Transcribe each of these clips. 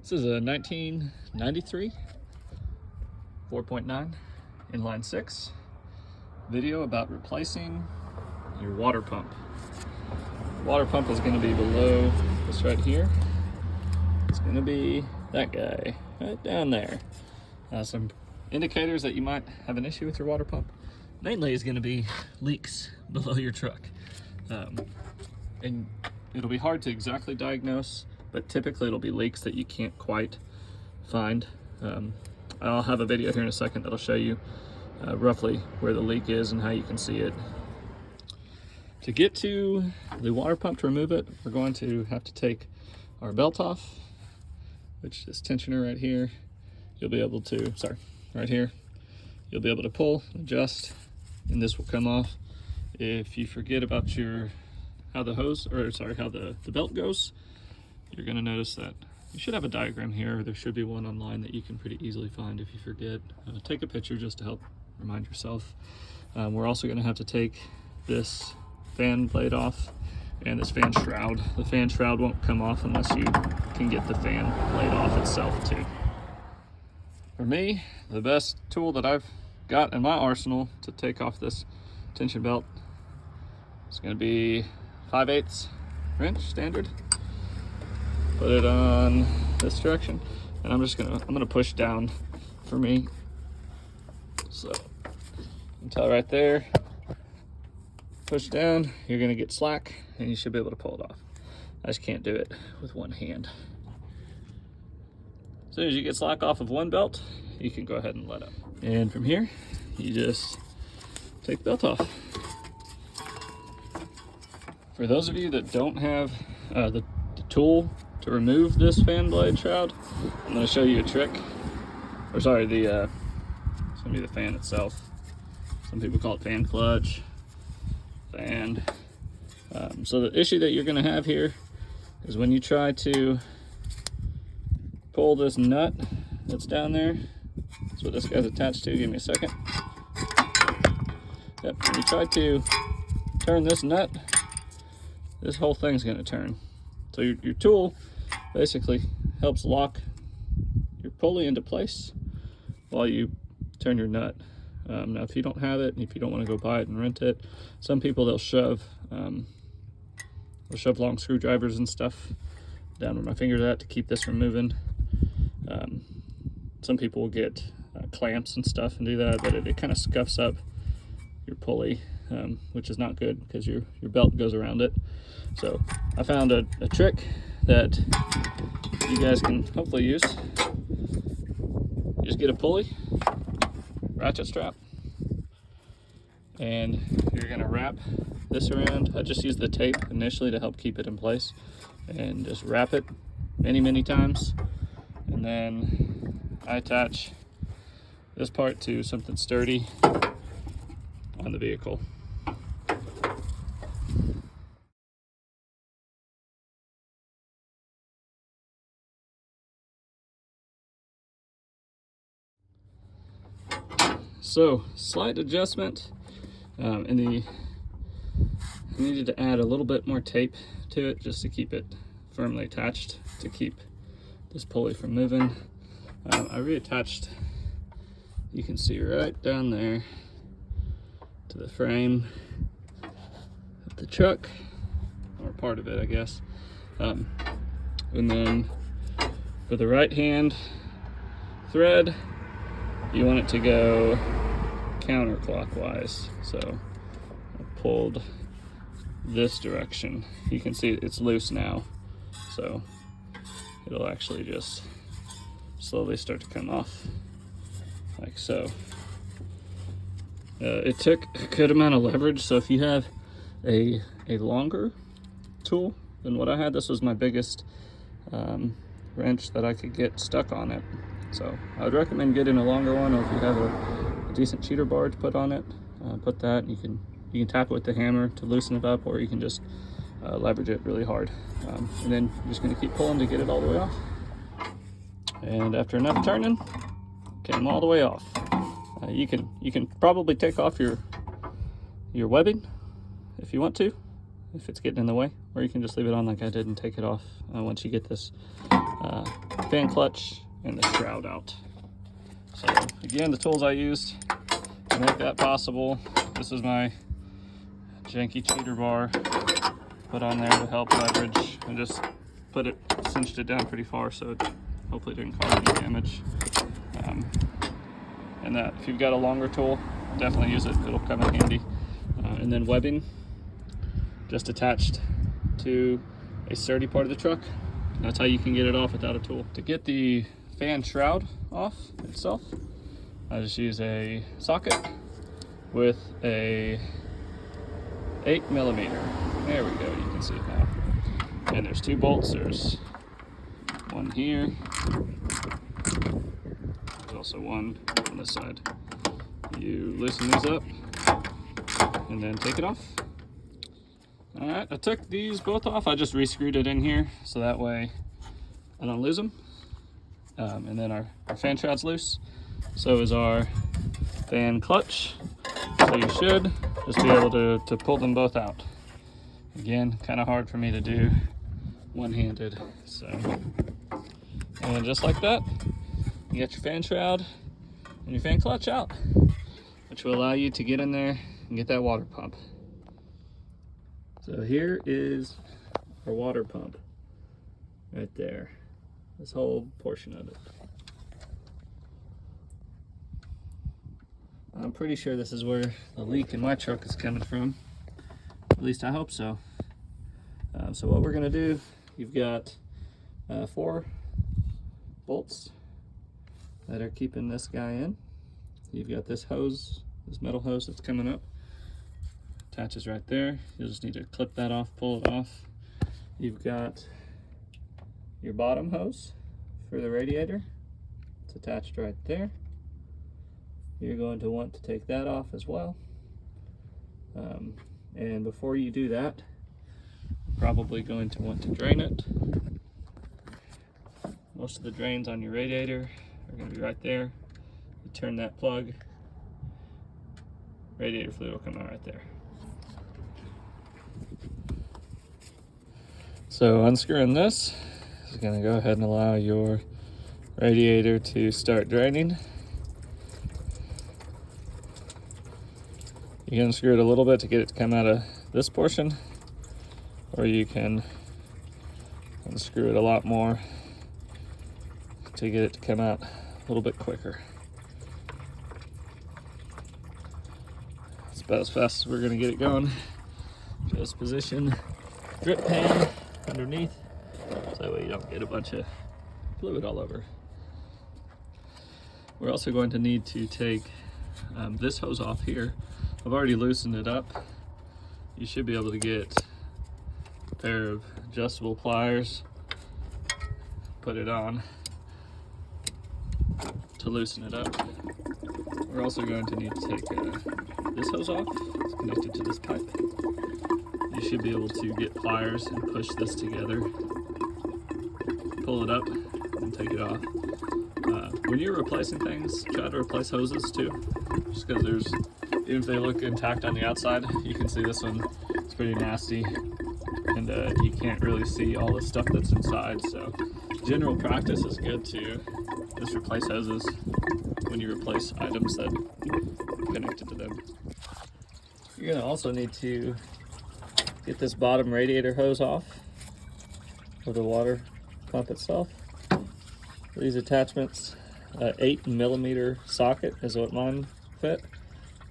This is a 1993 4.9 inline-6 video about replacing your water pump. The water pump is going to be below this right here. It's going to be that guy right down there. Some indicators that you might have an issue with your water pump mainly is going to be leaks below your truck. And it'll be hard to exactly diagnose, but typically it'll be leaks that you can't quite find. I'll have a video here in a second that'll show you roughly where the leak is and how you can see it. To get to the water pump to remove it, we're going to have to take our belt off, which is tensioner right here. You'll be able to, right here. You'll be able to pull, adjust, and this will come off. If you forget about how the belt goes, you're going to notice that you should have a diagram here. There should be one online that you can pretty easily find if you forget. Take a picture just to help remind yourself. We're also going to have to take this fan blade off and this fan shroud. The fan shroud won't come off unless you can get the fan blade off itself too. For me, the best tool that I've got in my arsenal to take off this tension belt is going to be 5/8 wrench standard. Put it on this direction, and I'm gonna push down for me. So until right there, push down, you're gonna get slack and you should be able to pull it off. I just can't do it with one hand. As soon as you get slack off of one belt, you can go ahead and let up. And from here, you just take the belt off. For those of you that don't have the tool to remove this fan blade shroud, I'm going to show you a trick. It's going to be the fan itself. Some people call it fan clutch, fan. So the issue that you're going to have here is when you try to pull this nut that's down there. That's what this guy's attached to. Give me a second. Yep, when you try to turn this nut, this whole thing's going to turn. So your tool basically helps lock your pulley into place while you turn your nut. Now, if you don't have it, if you don't want to go buy it and rent it, some people they'll shove long screwdrivers and stuff down where my finger's at to keep this from moving. Some people will get clamps and stuff and do that, but it kind of scuffs up your pulley, which is not good because your belt goes around it. So I found a trick that you guys can hopefully use. You just get a pulley, ratchet strap, and you're gonna wrap this around. I just use the tape initially to help keep it in place, and just wrap it many times. And then I attach this part to something sturdy on the vehicle. So, slight adjustment, I needed to add a little bit more tape to it just to keep it firmly attached, to keep this pulley from moving. I reattached, you can see right down there, to the frame of the truck, or part of it, I guess. And then for the right hand thread, you want it to go counterclockwise. So I pulled this direction. You can see it's loose now, so it'll actually just slowly start to come off like so. It took a good amount of leverage, so if you have a longer tool than what I had, this was my biggest wrench that I could get stuck on it. So I would recommend getting a longer one, or if you have a decent cheater bar to put on it, put that. You can tap it with the hammer to loosen it up, or you can just leverage it really hard. And then you're just going to keep pulling to get it all the way off. And after enough turning, came all the way off. You can probably take off your webbing if you want to. if it's getting in the way, or you can just leave it on like I did and take it off once you get this fan clutch and the shroud out. So again, the tools I used to make that possible. This is my janky cheater bar put on there to help leverage, and just cinched it down pretty far so it hopefully didn't cause any damage. And that if you've got a longer tool, definitely use it, it'll come in handy. And then webbing just attached to a sturdy part of the truck. That's how you can get it off without a tool. To get the fan shroud off itself, I just use a socket with a 8mm. There we go, you can see it now. And there's 2 bolts. There's one here. There's also one on this side. You loosen these up and then take it off. All right, I took these both off. I just re-screwed it in here so that way I don't lose them. And then our fan shroud's loose. So is our fan clutch. So you should just be able to pull them both out. Again, kind of hard for me to do one-handed. So, and just like that, you get your fan shroud and your fan clutch out, which will allow you to get in there and get that water pump. So here is our water pump right there, this whole portion of it. I'm pretty sure this is where the leak in my truck is coming from. At least I hope so. So what we're gonna do, you've got 4 bolts that are keeping this guy in. You've got this hose, this metal hose that's coming up. Attaches right there. You'll just need to clip that off, pull it off. You've got your bottom hose for the radiator. It's attached right there. You're going to want to take that off as well. And before you do that, you're probably going to want to drain it. Most of the drains on your radiator are going to be right there. You turn that plug, radiator fluid will come out right there. So unscrewing this is going to go ahead and allow your radiator to start draining. You can unscrew it a little bit to get it to come out of this portion, or you can unscrew it a lot more to get it to come out a little bit quicker. It's about as fast as we're going to get it going. Just position drip pan underneath so that way you don't get a bunch of fluid all over. We're also going to need to take this hose off here. I've already loosened it up. You should be able to get a pair of adjustable pliers, put it on to loosen it up. We're also going to need to take this hose off. It's connected to this pipe. You should be able to get pliers and push this together, pull it up, and take it off. When you're replacing things, try to replace hoses too, just because even if they look intact on the outside, you can see this one, it's pretty nasty, and you can't really see all the stuff that's inside. So general practice is good to just replace hoses when you replace items that are connected to them. You're going to also need to get this bottom radiator hose off of the water pump itself. These attachments, 8mm socket is what mine fit.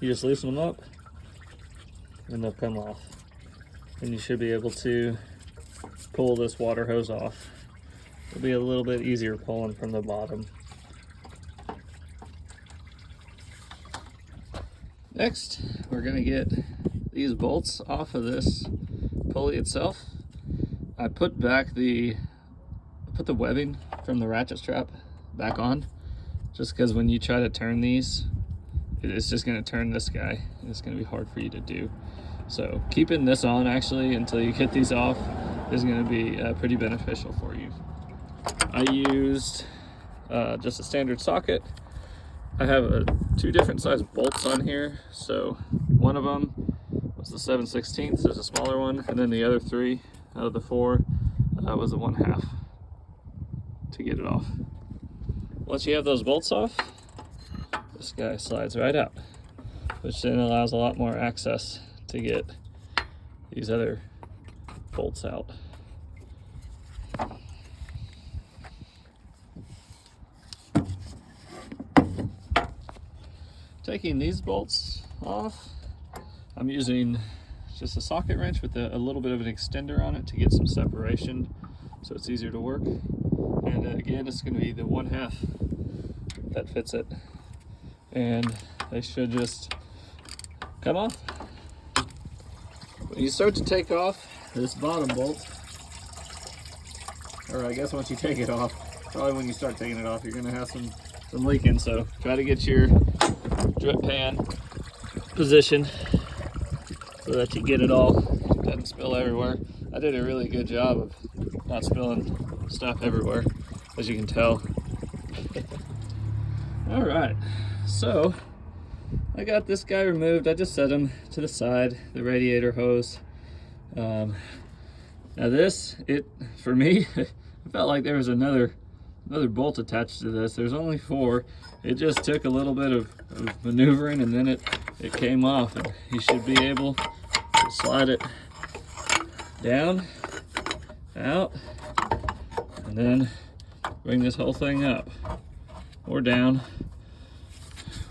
You just loosen them up and they'll come off. And you should be able to pull this water hose off. It'll be a little bit easier pulling from the bottom. Next, we're going to get these bolts off of this pulley itself. I put the webbing from the ratchet strap back on, just because when you try to turn these, it's just going to turn this guy. It's going to be hard for you to do. So keeping this on actually until you get these off is going to be pretty beneficial for you. I used just a standard socket. I have 2 different size bolts on here. So one of them was the 7/16. There's a smaller one, and then the other 3 out of the 4 was the 1/2 to get it off. Once you have those bolts off, this guy slides right out, which then allows a lot more access to get these other bolts out. Taking these bolts off, I'm using just a socket wrench with a little bit of an extender on it to get some separation so it's easier to work. And again, it's going to be the 1/2 that fits it. And they should just come off. When you start to take off this bottom bolt, or I guess once you take it off, probably when you start taking it off, you're going to have some leaking. So try to get your drip pan position so that you get it all, it doesn't spill everywhere. I did a really good job of not spilling stuff everywhere, as you can tell. All right, so I got this guy removed. I just set him to the side, the radiator hose. Now this, for me, it felt like there was another bolt attached to this. There's only 4. It just took a little bit of maneuvering, and then it came off. And you should be able to slide it down, out, and then bring this whole thing up or down,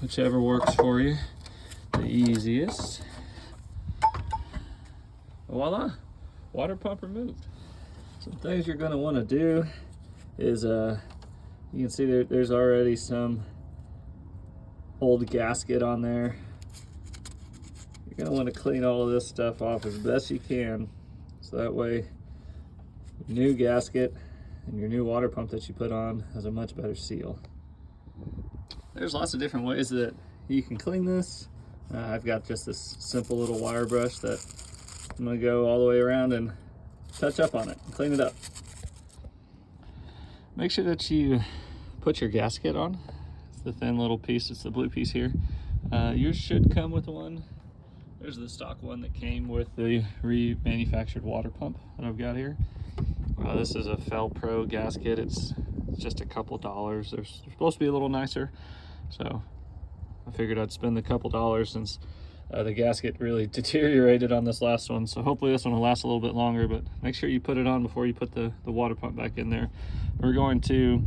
whichever works for you the easiest. Voila, water pump removed. Some things you're going to want to do is you can see there's already some old gasket on there. You're going to want to clean all of this stuff off as best you can, so that way your new gasket and your new water pump that you put on has a much better seal. There's lots of different ways that you can clean this. I've got just this simple little wire brush that I'm going to go all the way around and touch up on it and clean it up. Make sure that you put your gasket on. It's the thin little piece, it's the blue piece here. Yours should come with one. There's the stock one that came with the remanufactured water pump that I've got here. This is a Fel Pro gasket. It's just a couple dollars. They're supposed to be a little nicer, so I figured I'd spend a couple dollars since the gasket really deteriorated on this last one. So hopefully this one will last a little bit longer, but make sure you put it on before you put the water pump back in there. We're going to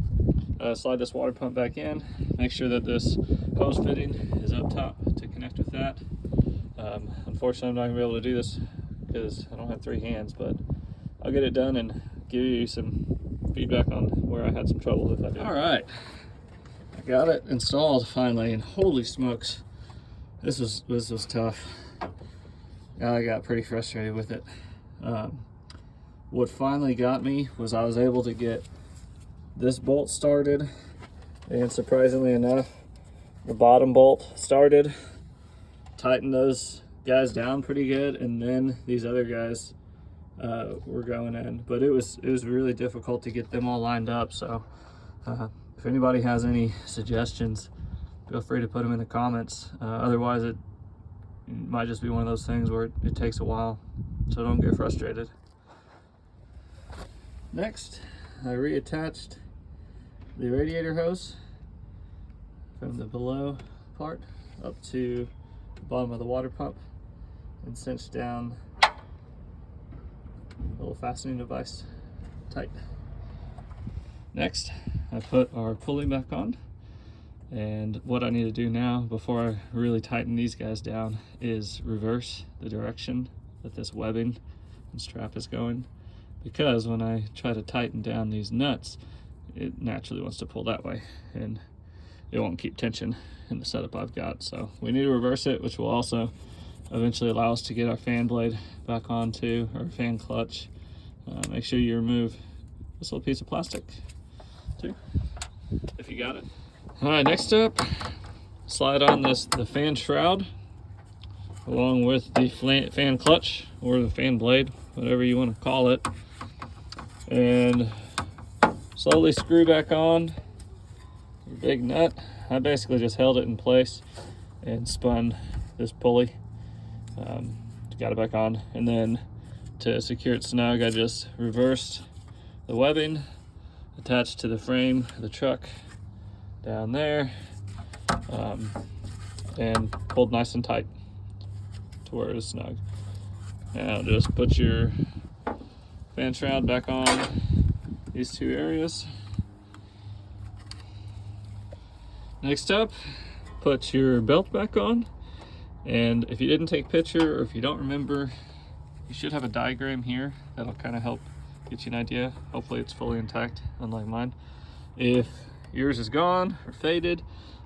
slide this water pump back in, make sure that this hose fitting is up top to connect with that. Unfortunately, I'm not gonna be able to do this because I don't have 3 hands, but I'll get it done and give you some feedback on where I had some trouble if I do. All right, I got it installed finally, and holy smokes, this was tough. I got pretty frustrated with it. What finally got me was I was able to get this bolt started, and surprisingly enough, the bottom bolt started. Tighten those guys down pretty good, and then these other guys were going in, but it was really difficult to get them all lined up. So if anybody has any suggestions, feel free to put them in the comments. Otherwise it might just be one of those things where it takes a while, so don't get frustrated. Next, I reattached the radiator hose from the below part up to the bottom of the water pump and cinched down a little fastening device tight. Next, I put our pulley back on, and what I need to do now before I really tighten these guys down is reverse the direction that this webbing and strap is going, because when I try to tighten down these nuts, it naturally wants to pull that way and it won't keep tension in the setup I've got. So we need to reverse it, which will also eventually allow us to get our fan blade back onto our fan clutch. Make sure you remove this little piece of plastic too, if you got it. All right, next up, slide on the fan shroud along with the fan clutch or the fan blade, whatever you want to call it, and slowly screw back on your big nut. I basically just held it in place and spun this pulley to got it back on. And then to secure it snug, I just reversed the webbing attached to the frame of the truck down there, and pulled nice and tight to where it is snug. Now just put your fan shroud back on these two areas. Next up, put your belt back on. And if you didn't take a picture, or if you don't remember, you should have a diagram here that'll kind of help get you an idea. Hopefully it's fully intact, unlike mine. If yours is gone or faded,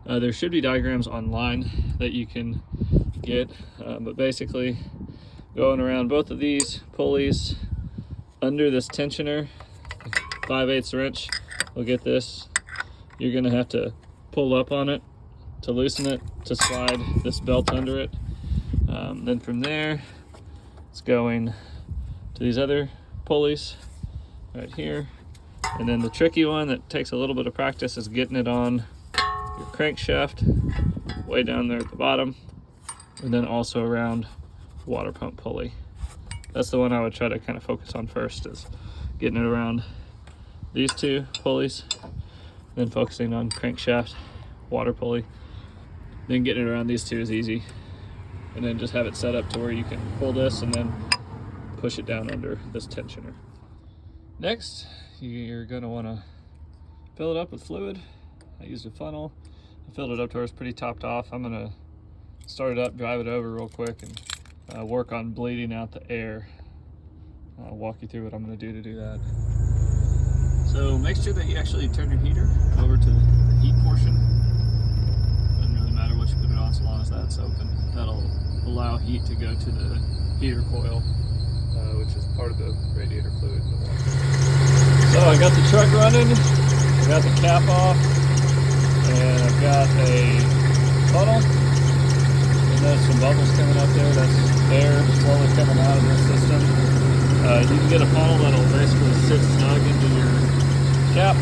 there should be diagrams online that you can get, but basically going around both of these pulleys under this tensioner, 5/8 wrench will get this. You're gonna have to pull up on it to loosen it, to slide this belt under it. Then from there, it's going to these other pulleys right here. And then the tricky one that takes a little bit of practice is getting it on your crankshaft, way down there at the bottom, and then also around the water pump pulley. That's the one I would try to kind of focus on first, is getting it around these two pulleys, then focusing on crankshaft, water pulley, then getting it around these two is easy. And then just have it set up to where you can pull this and then push it down under this tensioner. Next, you're gonna wanna fill it up with fluid. I used a funnel. I filled it up to where it's pretty topped off. I'm gonna start it up, drive it over real quick, and work on bleeding out the air. I'll walk you through what I'm gonna do to do that. So make sure that you actually turn your heater over to the heat portion. Doesn't really matter what you put it on so long as that's open. That'll allow heat to go to the heater coil, which is part of the radiator fluid. So I got the truck running, I got the cap off, and I've got a funnel. There's some bubbles coming up there. That's air slowly coming out of this system. You can get a funnel that'll basically sit snug into your cap,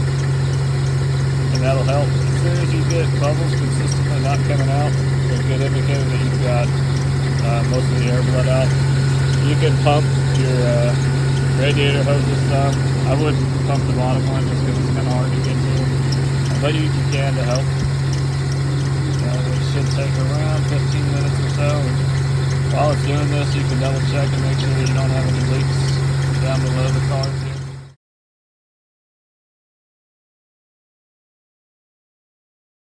and that'll help. As soon as you get bubbles consistently not coming out, it's a good indicator that you've got most of the air bled out. You can pump your radiator hoses some. I wouldn't pump the bottom one just because it's kind of hard to get to, but you can to help. It should take around 15 minutes or so. While it's doing this, you can double check and make sure that you don't have any leaks down below the car.